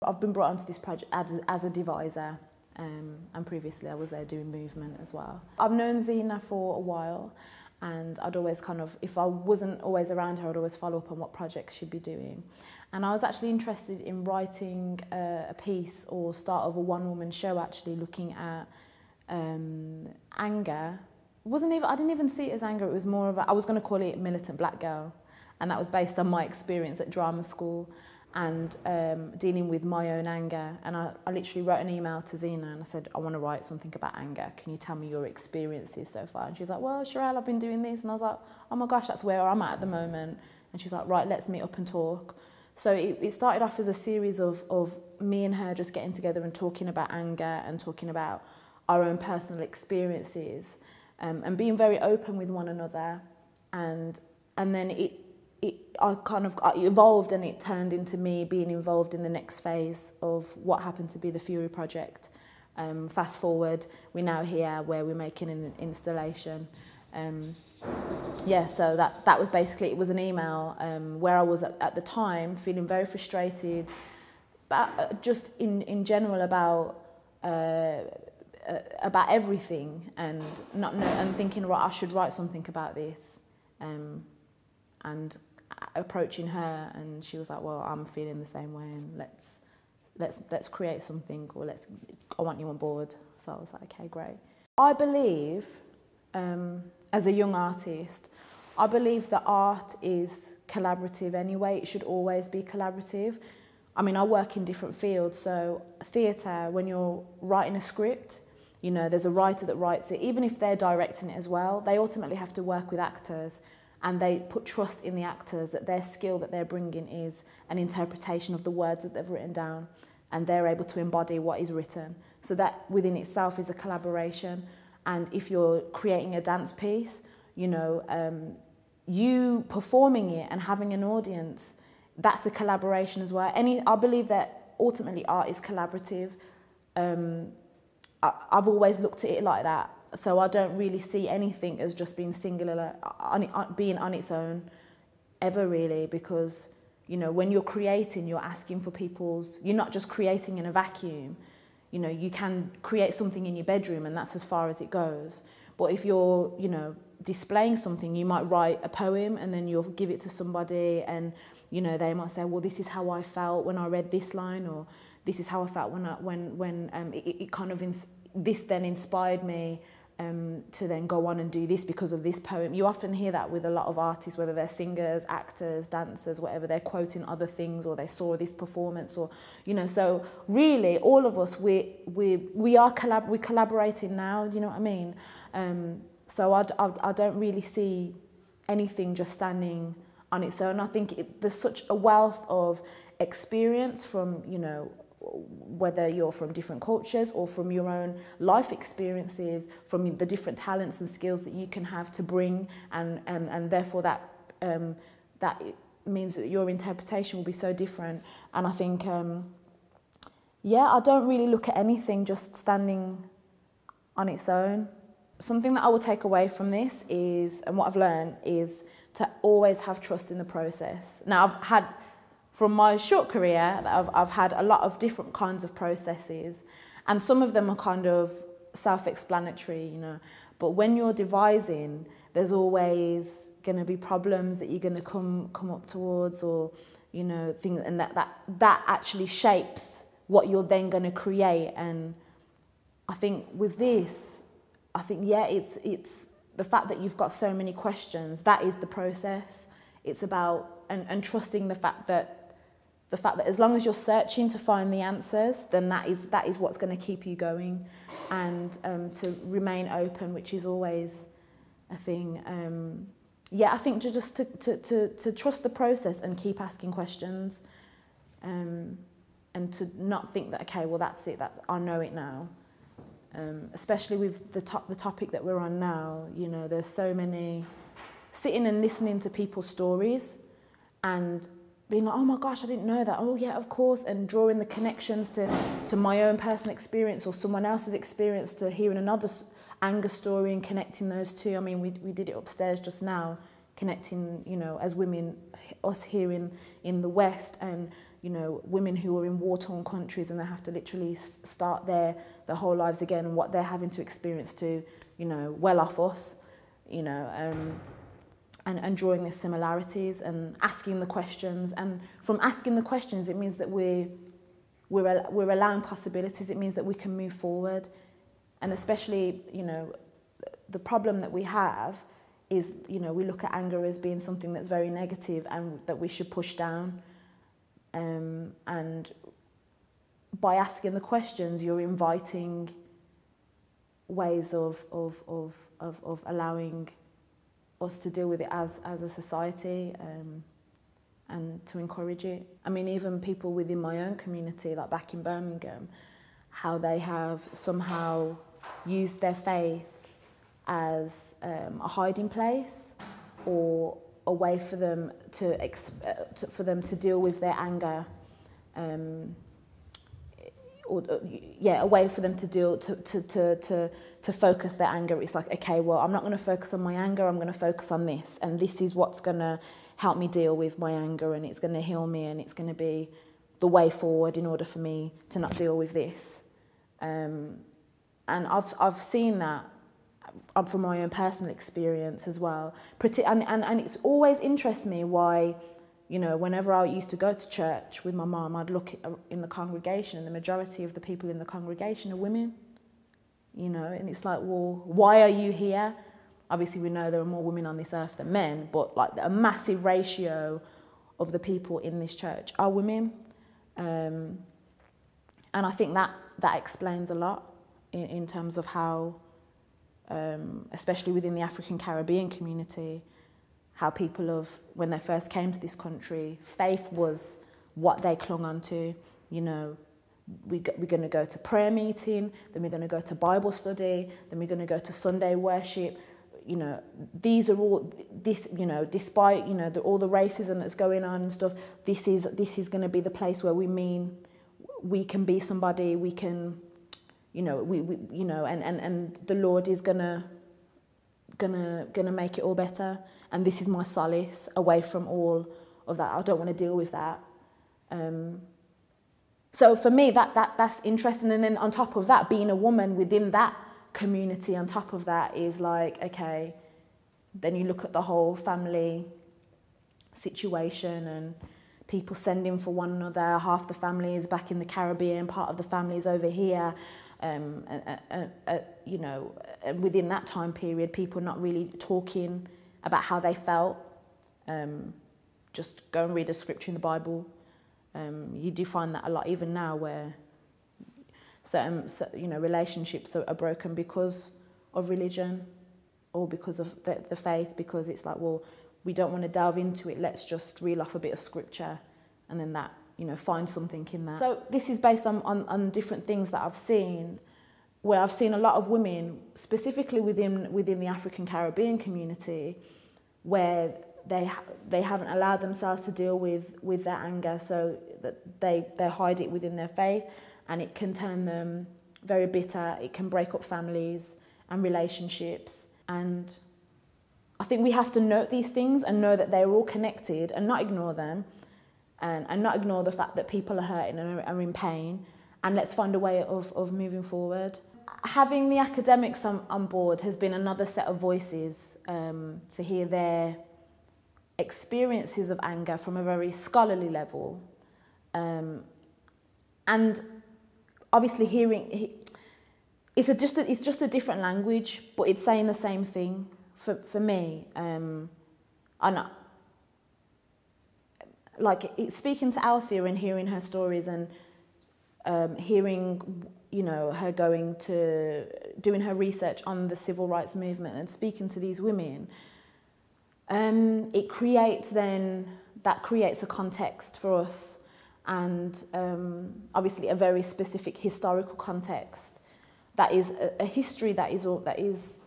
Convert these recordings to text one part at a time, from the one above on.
I've been brought onto this project as a deviser, and previously I was there doing movement as well. I've known Zena for a while, and I'd always kind of, if I wasn't always around her, I'd always follow up on what projects she'd be doing. And I was actually interested in writing a piece or start of a one-woman show, actually looking at anger. I didn't even see it as anger, it was more of I was going to call it Militant Black Girl, and that was based on my experience at drama school and dealing with my own anger. And I literally wrote an email to Zena and I said, I want to write something about anger. Can you tell me your experiences so far? And she's like, well, Cherrelle, I've been doing this. And I was like, oh my gosh, that's where I'm at the moment. And she's like, right, let's meet up and talk. So it started off as a series of me and her just getting together and talking about anger and talking about our own personal experiences, and being very open with one another. And then it evolved, and it turned into me being involved in the next phase of what happened to be the Fury project. Fast forward, we're now here where we're making an installation. Yeah, so that was basically, it was an email where I was at the time feeling very frustrated, but just in general about everything, and and thinking, right, I should write something about this. And approaching her, and she was like, well, I'm feeling the same way, and let's create something, or I want you on board. So I was like, okay, great. I believe, as a young artist, I believe that art is collaborative anyway. It should always be collaborative. I mean, I work in different fields, so theatre, when you're writing a script, you know, there's a writer that writes it. Even if they're directing it as well, they ultimately have to work with actors, and they put trust in the actors that their skill that they're bringing is an interpretation of the words that they've written down, and they're able to embody what is written. So that within itself is a collaboration. And if you're creating a dance piece, you know, you performing it and having an audience, that's a collaboration as well. I believe that ultimately art is collaborative. I've always looked at it like that. So I don't really see anything as just being singular, being on its own, ever really, because, you know, when you're creating, you're asking for you're not just creating in a vacuum. You know, you can create something in your bedroom and that's as far as it goes. But if you're, you know, displaying something, you might write a poem and then you'll give it to somebody, and, you know, they might say, well, this is how I felt when I read this line, or this is how I felt this then inspired me to then go on and do this because of this poem. You often hear that with a lot of artists, whether they're singers, actors, dancers, whatever, they're quoting other things, or they saw this performance, or, you know, so really all of us, we're collaborating now, you know what I mean? So I don't really see anything just standing on its own. I think there's such a wealth of experience from, you know, whether you're from different cultures or from your own life experiences, from the different talents and skills that you can have to bring, and therefore that means that your interpretation will be so different. And I think, yeah, I don't really look at anything just standing on its own. Something that I will take away from this is, and what I've learned, is to always have trust in the process. Now, I've had, from my short career, I've had a lot of different kinds of processes, and some of them are kind of self-explanatory, you know, but when you're devising, there's always going to be problems that you're going to come up towards, or, you know, things, and that actually shapes what you're then going to create. And I think with this, I think, yeah, it's the fact that you've got so many questions, that is the process. It's about, and trusting the fact that as long as you're searching to find the answers, then that is what's going to keep you going, and to remain open, which is always a thing. Yeah, I think to trust the process and keep asking questions, and to not think that, okay, well, that's it, that I know it now. Especially with the topic that we're on now, you know, there's so many, sitting and listening to people's stories and being like, oh my gosh, I didn't know that. Oh yeah, of course. And drawing the connections to my own personal experience or someone else's experience, to hearing another anger story and connecting those two. I mean, we did it upstairs just now. connecting, you know, as women, us here in the West, and, you know, women who are in war-torn countries and they have to literally start their whole lives again, and what they're having to experience to, you know, well off us, you know, and drawing the similarities and asking the questions. And from asking the questions, it means that we're allowing possibilities. It means that we can move forward. And especially, you know, the problem that we have is, you know, we look at anger as being something that's very negative and that we should push down. And by asking the questions, you're inviting ways of allowing us to deal with it as a society, and to encourage it. I mean, even people within my own community, like back in Birmingham, how they have somehow used their faith as a hiding place, or a way for them to deal with their anger, a way for them to focus their anger. It's like, okay, well, I'm not going to focus on my anger, I'm going to focus on this, and this is what's going to help me deal with my anger, and it's going to heal me, and it's going to be the way forward in order for me to not deal with this. And I've seen that from my own personal experience as well. And it's always interests me why, you know, whenever I used to go to church with my mum, I'd look in the congregation, and the majority of the people in the congregation are women, you know, and it's like, well, why are you here? Obviously, we know there are more women on this earth than men, but like a massive ratio of the people in this church are women. And I think that explains a lot in terms of how, especially within the African Caribbean community, how people when they first came to this country, faith was what they clung on to. You know, we're going to go to prayer meeting, then we're going to go to Bible study, then we're going to go to Sunday worship. You know, these are all, you know, despite, you know, all the racism that's going on and stuff, this is going to be the place where we can be somebody, we can, you know, you know, and the Lord is gonna make it all better, and this is my solace away from all of that. I don't want to deal with that. So for me, that's interesting. And then on top of that, being a woman within that community, on top of that, is like, okay, then you look at the whole family situation and people sending for one another. Half the family is back in the Caribbean, part of the family is over here. You know, within that time period, people not really talking about how they felt. Just go and read a scripture in the Bible. You do find that a lot even now, where certain, you know, relationships are broken because of religion or because of the faith, because it's like, well, we don't want to delve into it, let's just reel off a bit of scripture, and then that, you know, find something in that. So this is based on different things that I've seen, where I've seen a lot of women, specifically within the African Caribbean community, where they haven't allowed themselves to deal with their anger, so that they hide it within their faith, and it can turn them very bitter. It can break up families and relationships. And I think we have to note these things and know that they're all connected, and not ignore them, and not ignore the fact that people are hurting and are in pain, and let's find a way of moving forward. Having the academics on board has been another set of voices to hear their experiences of anger from a very scholarly level. And obviously it's just a different language, but it's saying the same thing for me. Like speaking to Althea and hearing her stories, and hearing, you know, her doing her research on the civil rights movement and speaking to these women, it creates a context for us, and obviously a very specific historical context. That is a history that is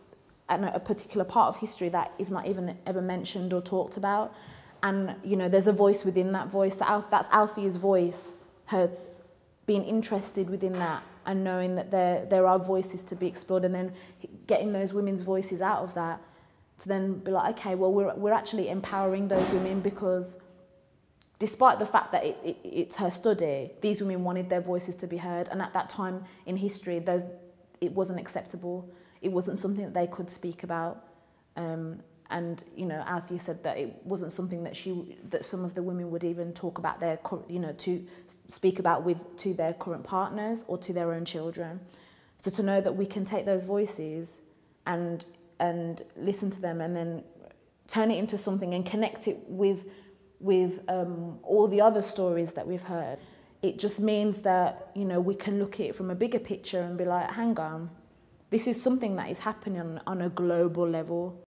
and a particular part of history that is not even ever mentioned or talked about. And, you know, there's a voice within that voice. That's Althea's voice, her being interested within that and knowing that there are voices to be explored, and then getting those women's voices out of that to then be like, okay, well, we're actually empowering those women, because despite the fact that it's her study, these women wanted their voices to be heard, and at that time in history, it wasn't acceptable. It wasn't something that they could speak about. And you know, Althea said that it wasn't something that some of the women would even talk about to speak about to their current partners or to their own children. So to know that we can take those voices and listen to them and then turn it into something and connect it with all the other stories that we've heard, it just means that, you know, we can look at it from a bigger picture and be like, hang on, this is something that is happening on a global level.